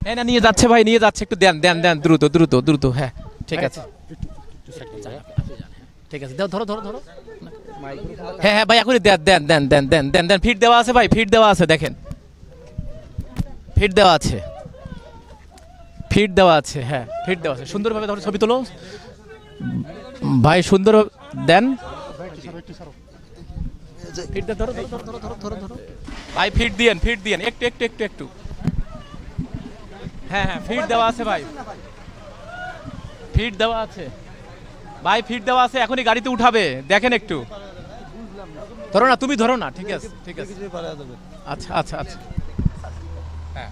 হ্যাঁ না নিয়ে যাচ্ছে ভাই, নিয়ে যাচ্ছে, একটু দেন দেন দেন, দ্রুত দ্রুত দ্রুত। হ্যাঁ ঠিক আছে, ঠিক আছে, দাও, ধরো ধরো ধরো। হ্যাঁ হ্যাঁ ভাই, এখনই দেন দেন দেন দেন দেন দেন দেন। ফিট দেওয়া আছে ভাই, ফিট দেওয়া আছে, দেখেন ফিট দেওয়া আছে, ফিট দেওয়া আছে, হ্যাঁ ফিট দেওয়া আছে। সুন্দরভাবে ধরো, ছবি তোলো ভাই, সুন্দর দেন। ফিট দেন, ধরো ধরো ধরো ধরো ধরো ধরো ভাই, ফিট দিয়েন, ফিট দিয়েন, একটু একটু একটু একটু। হ্যাঁ হ্যাঁ ফিট দেওয়া আছে ভাই, ফিট দেওয়া আছে ভাই, ফিট দেওয়া আছে, এখনই গাড়িতে উঠাবে, দেখেন একটু। ধরো না, তুমি ধরো না, ঠিক আছে ঠিক আছে, আচ্ছা আচ্ছা আচ্ছা। হ্যাঁ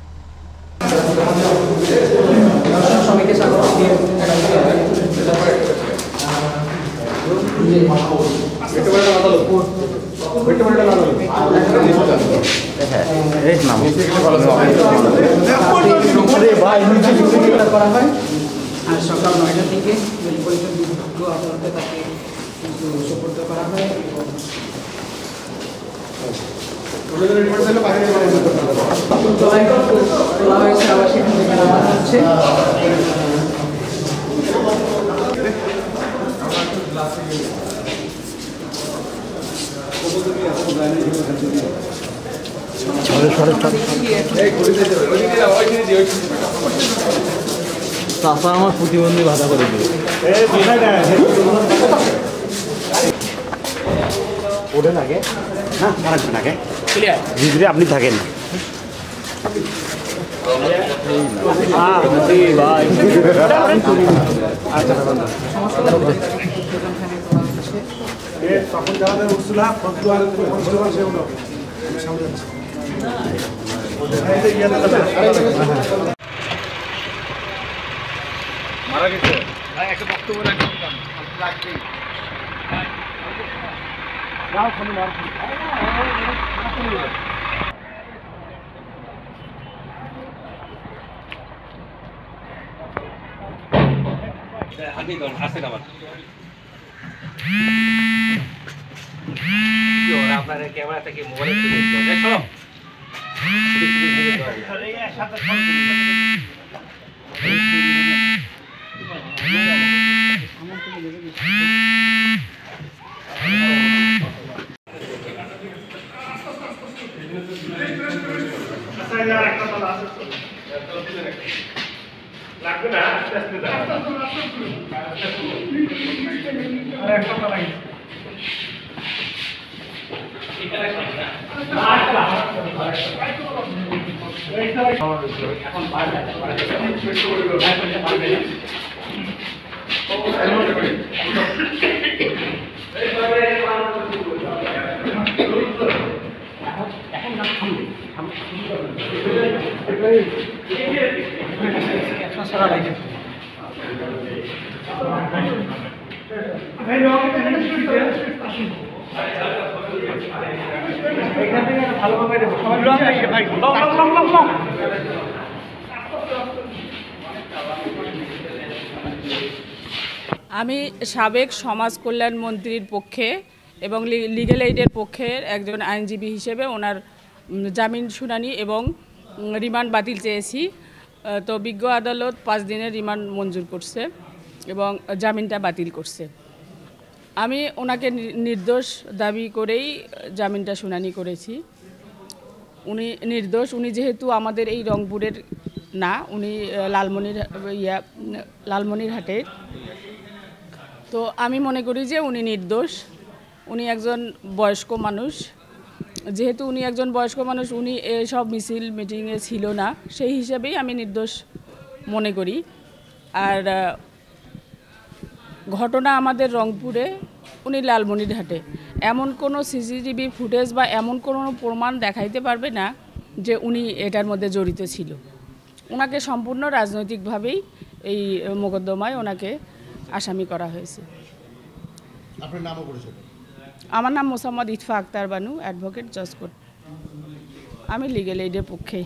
সবাইকে স্বাগত। করা হয় আর সকাল 9টা থেকে পরিষদ বিভাগ আদালতে তাকে কিন্তু সুপর্দ করা হয়। তোলা হয়েছে, আবার সেখান থেকে নামানো হচ্ছে। চাষা আমার প্রতিবন্ধী ভাতা করে দিল। ওঠেন আগে, হ্যাঁ অনেকক্ষণ আগে জিজরে আপনি থাকেন। মারা গেছে ভাই, একটা বক্তব্য রাখবেন। আপনার ক্যামেরা থেকে মোবাইল লাগবে না, আস্তে আস্তে আমি সাবেক সমাজ কল্যাণ মন্ত্রীর পক্ষে এবং লিগ্যাল এইডের পক্ষে একজন আইনজীবী হিসেবে ওনার জামিন শুনানি এবং রিমান্ড বাতিল চেয়েছি। তো বিজ্ঞ আদালত 5 দিনের রিমান্ড মঞ্জুর করছে এবং জামিনটা বাতিল করছে। আমি ওনাকে নির্দোষ দাবি করেই জামিনটা শুনানি করেছি। উনি নির্দোষ। উনি যেহেতু আমাদের এই রংপুরের না, উনি লালমনিরহাটের। তো আমি মনে করি যে উনি নির্দোষ। উনি একজন বয়স্ক মানুষ। যেহেতু উনি একজন বয়স্ক মানুষ, উনি এসব মিছিল মিটিংয়ে ছিল না, সেই হিসাবেই আমি নির্দোষ মনে করি। আর ঘটনা আমাদের রংপুরে, উনি লালমনিরহাটে। এমন কোনো সিসিটিভি ফুটেজ বা এমন কোনো প্রমাণ দেখাইতে পারবে না যে উনি এটার মধ্যে জড়িত ছিল। ওনাকে সম্পূর্ণ রাজনৈতিকভাবেই এই মোকদ্দমায় ওনাকে আসামি করা হয়েছে। আপনার নামও পরিচয়? আমার নাম মোসাম্মদ ইতফা আক্তার বানু, অ্যাডভোকেট, জজ কোর্ট। আমি লিগ্যাল এইডের পক্ষে।